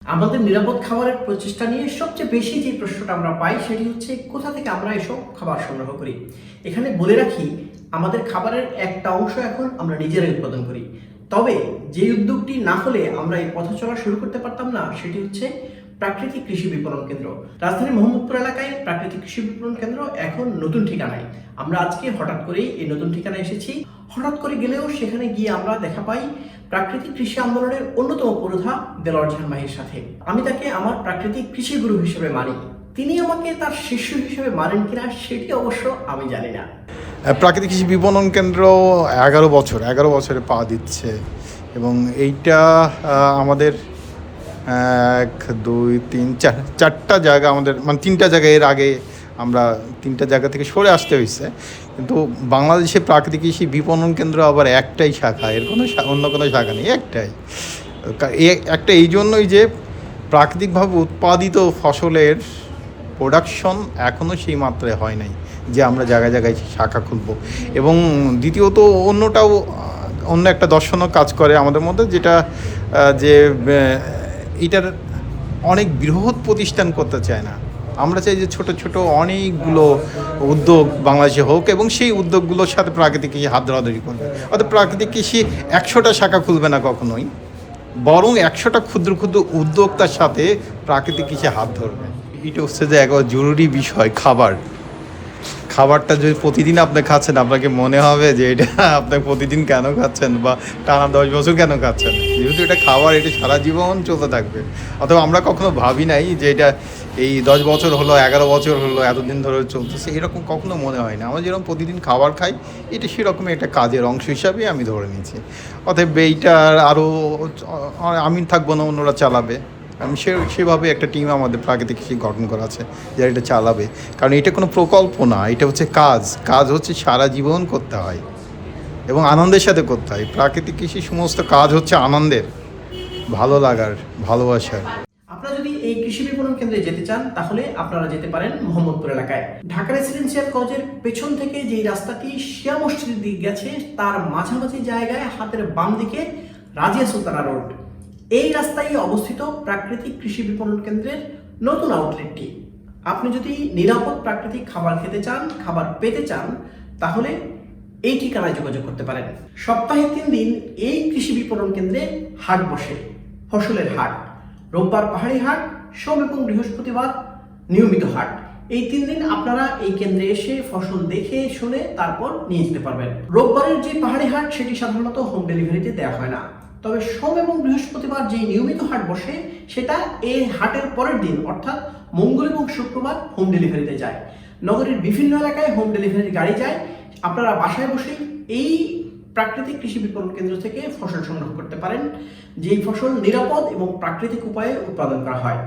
আমাদের নিরাপদ খাবারের প্রচেষ্টা নিয়ে সবচেয়ে বেশি যে প্রশ্নটা আমরা পাই সেটি হচ্ছে কোথা থেকে আমরা এসব খাবার সংগ্রহ করি। এখানে বলে রাখি, আমাদের খাবারের একটা অংশ এখন আমরা নিজেরাই উৎপাদন করি। তবে যে উদ্যোগটি না হলে আমরা এই পথ চলা শুরু করতে পারতাম না, সেটি হচ্ছে প্রাকৃতিক কৃষি বিপণন কেন্দ্র। রাজধানীর মোহাম্মদপুর এলাকায় প্রাকৃতিক কৃষি বিপণন কেন্দ্র এখন নতুন ঠিকানায়। আমরা আজকে হঠাৎ করেই এই নতুন ঠিকানায় এসেছি। হঠাৎ করে গেলেও সেখানে গিয়ে আমরা দেখা পাই প্রাকৃতিক কৃষি আন্দোলনের অন্যতম পুরোধা দেলোয়ার জাহান মাহির সাথে। আমি তাকে আমার প্রাকৃতিক কৃষি গুরু হিসেবে মানি। তিনি আমাকে তার শিষ্য হিসেবে মানেন কিনা সেটি অবশ্য আমি জানি না। প্রাকৃতিক কৃষি বিপণন কেন্দ্র 11 বছরে পা দিচ্ছে এবং এইটা আমাদের 1 2 3 4টা জায়গা, আমাদের মানে 3টা জায়গা, এর আগে আমরা 3টা জায়গা থেকে সরে আসতে হয়েছে। কিন্তু বাংলাদেশে প্রাকৃতিক কৃষি বিপণন কেন্দ্র আবার একটাই শাখা, এর কোনো অন্য কোনো শাখা নেই, একটাই। একটা এই জন্যই যে প্রাকৃতিকভাবে উৎপাদিত ফসলের প্রোডাকশন এখনও সেই মাত্রায় হয় নাই যে আমরা জায়গায় জায়গায় শাখা খুলব। এবং দ্বিতীয়ত অন্য একটা দর্শনও কাজ করে আমাদের মধ্যে, যেটা যে এটার অনেক বৃহৎ প্রতিষ্ঠান করতে চায় না। আমরা চাই যে ছোট ছোট অনেকগুলো উদ্যোগ বাংলাদেশে হোক এবং সেই উদ্যোগগুলোর সাথে প্রাকৃতিক কৃষি হাত ধরাধরি করবে। অর্থাৎ প্রাকৃতিক কৃষি 100টা শাখা খুলবে না কখনোই, বরং 100টা ক্ষুদ্র ক্ষুদ্র উদ্যোক্তার সাথে প্রাকৃতিক কৃষি হাত ধরবে। এটা হচ্ছে যে একবার জরুরি বিষয়। খাবারটা যদি প্রতিদিন আপনি খাচ্ছেন, আপনাকে মনে হবে যে এটা আপনি প্রতিদিন কেন খাচ্ছেন বা টানা 10 বছর কেন খাচ্ছেন। যেহেতু এটা খাবার, এটা সারা জীবন চলতে থাকবে। অথবা আমরা কখনো ভাবি নাই যে এটা এই 10 বছর হলো, 11 বছর হলো, এতদিন ধরে চলতেছে, এরকম কখনো মনে হয় না। আমরা যেরকম প্রতিদিন খাবার খাই, এটা সেরকম একটা কাজের অংশ হিসাবে আমি ধরে নিয়েছি। অতএব এইটার আরও আমি থাকবো না, অন্যরা চালাবে। আমি সেভাবে একটা টিম আমাদের প্রাকৃতিক কৃষি গঠন করা আছে যারা এটা চালাবে। কারণ এটা কোনো প্রকল্প না, এটা হচ্ছে কাজ হচ্ছে সারা জীবন করতে হয় এবং আনন্দের সাথে করতে হয়। প্রাকৃতিক কৃষি সমস্ত কাজ হচ্ছে আনন্দের, ভালো লাগার, ভালোবাসার। আপনারা যদি এই কৃষি বিপণন কেন্দ্রে যেতে চান তাহলে আপনারা যেতে পারেন মোহাম্মদপুর এলাকায়। ঢাকা রেসিডেন্সিয়াল কলেজের পেছন থেকে যে রাস্তাটি শিয়া মসজিদের দিকে গেছে, তার মাঝামাঝি জায়গায় হাতের বাম দিকে রাজিয়া সুলতানা রোড, এই রাস্তায় অবস্থিত প্রাকৃতিক কৃষি বিপণন কেন্দ্রের নতুন আউটলেটটি। আপনি যদি নিরাপদ প্রাকৃতিক খাবার খেতে চান, খাবার পেতে চান, তাহলে এই ঠিকানায় যোগাযোগ করতে পারেন। সপ্তাহে 3 দিন এই কৃষি বিপণন কেন্দ্রে হাট বসে, ফসলের হাট। রোববার পাহাড়ি হাট, সোম এবং বৃহস্পতিবার নিয়মিত হাট। এই 3 দিন আপনারা এই কেন্দ্রে এসে ফসল দেখে শুনে তারপর নিয়ে যেতে পারবেন। রোববারের যে পাহাড়ি হাট সেটি সাধারণত হোম ডেলিভারিতে দেওয়া হয় না, তবে সোম এবং বৃহস্পতিবার যে নিয়মিত হাট বসে সেটা এই হাটের পরের দিন অর্থাৎ মঙ্গল এবং শুক্রবার হোম ডেলিভারিতে যায়। নগরীর বিভিন্ন এলাকায় হোম ডেলিভারির গাড়ি যায়। আপনারা বাসায় বসেই এই প্রাকৃতিক কৃষি বিপণন কেন্দ্র থেকে ফসল সংগ্রহ করতে পারেন, যেই ফসল নিরাপদ এবং প্রাকৃতিক উপায়ে উৎপাদন করা হয়।